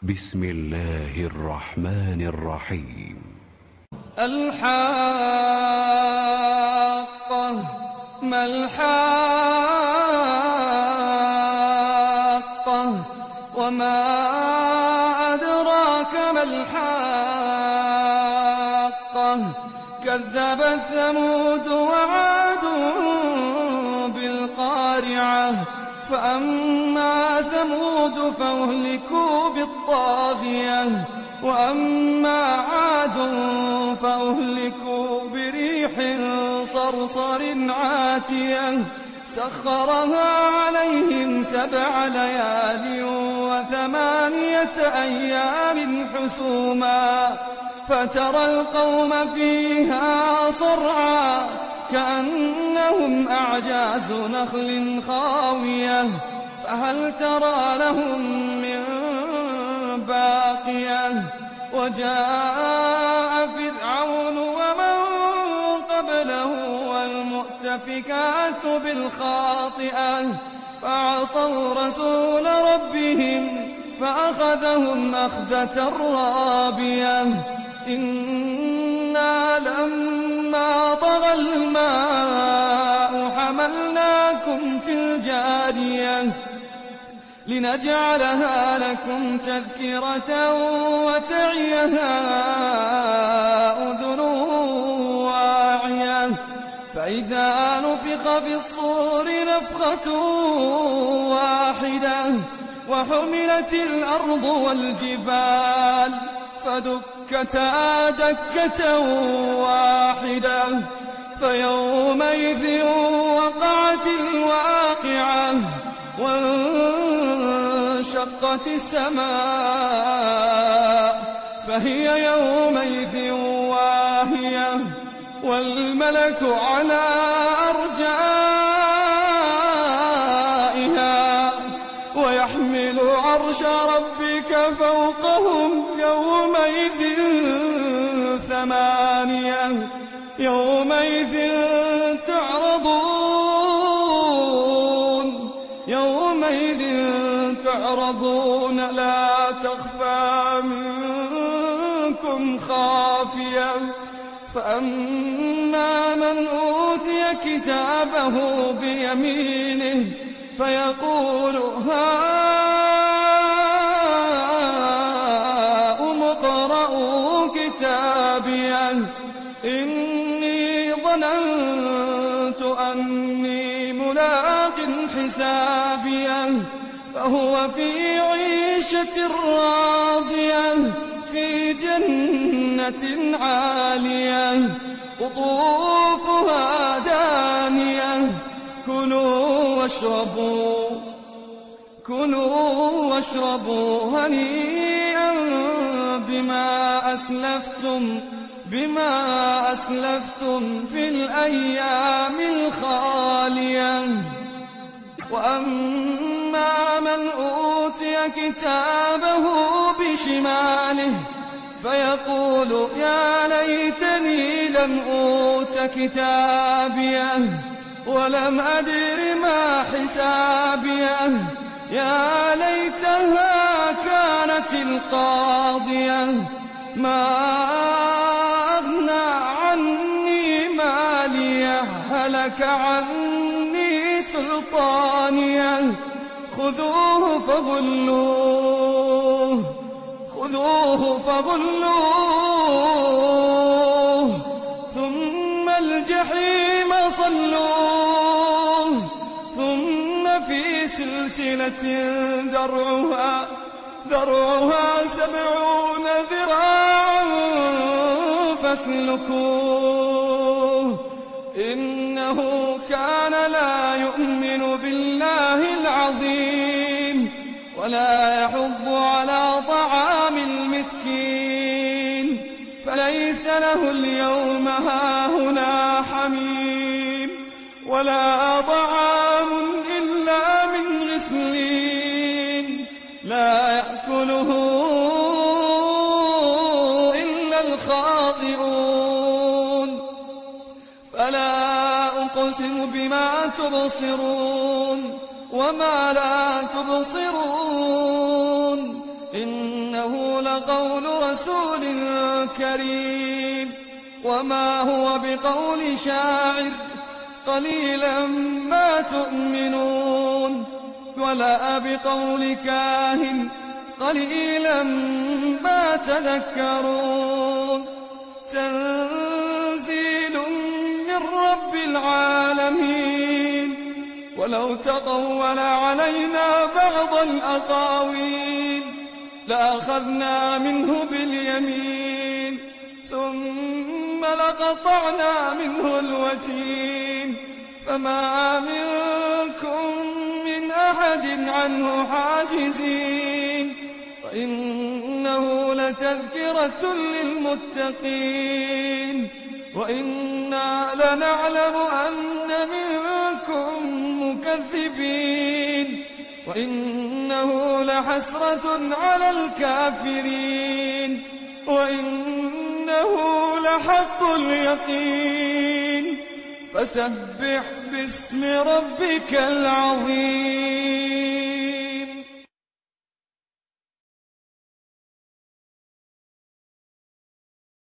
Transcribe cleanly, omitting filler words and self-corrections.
بسم الله الرحمن الرحيم. الحاقة ما الحاقة وما أدراك ما الحاقة كذبت ثمود وعاد بالقارعة فأما ثمود فأهلكوا بالطاغية وأما عاد فأهلكوا بريح صرصر عاتية سخرها عليهم 7 ليال و8 أيام حسوما فترى القوم فيها صرعا كأنهم أعجاز نخل خاوية فهل ترى لهم من باقية وجاء فرعون ومن قبله والمؤتفكات بالخاطئة فعصوا رسول ربهم فأخذهم أخذة رابية إنا لما طغى الماء حملناكم في الجارية لنجعلها لكم تذكرة وتعيها أذن واعية فإذا نفخ في الصور نفخة واحدة وحملت الأرض والجبال فدكتا دكة واحدة فيومئذ وقعت الواقعة وانشقت السماء فهي يومئذ واهية والملك على أرجائها ويحمل عرش ربك فوقهم يومئذ 8 يومئذ تعرضون لا تخفى منكم خافية فأما من أوتي كتابه بيمينه فيقول هاؤم اقرءوا كتابيه إني ظننت أني ملاق حسابيه فهو في عيشة راضية في جنة عالية قطوفها دانية كلوا واشربوا هنيئا بما أسلفتم في الأيام الخالية وأما من أوتي كتابه بشماله فيقول يا ليتني لم أوت كتابيه ولم أدر ما حسابيه يا ليتها كانت القاضية ما أغنى عني ماليه هلك عني سلطانيه خذوه فغلوه ثم الجحيم صلوه ثم في سلسلة درعها 70 ذراعا فاسلكوه إنه كان لا يؤمن بالله العظيم ولا يحض على طعام المسكين فليس له اليوم هاهنا حميم ولا طعام إلا من غسلين لا يأكله إلا الخاطئون فلا أقسم بما تبصرون وما لا تبصرون وإنه لقول رسول كريم وما هو بقول شاعر قليلا ما تؤمنون ولا بقول كاهن قليلا ما تذكرون تنزيل من رب العالمين ولو تقول علينا بعض الأقاويل لأخذنا منه باليمين ثم لقطعنا منه الوتين فما منكم من أحد عنه حاجزين وإنه لتذكرة للمتقين وإنا لنعلم أن منكم مكذبين وإنه لحسرة على الكافرين وإنه لحق اليقين فسبح باسم ربك العظيم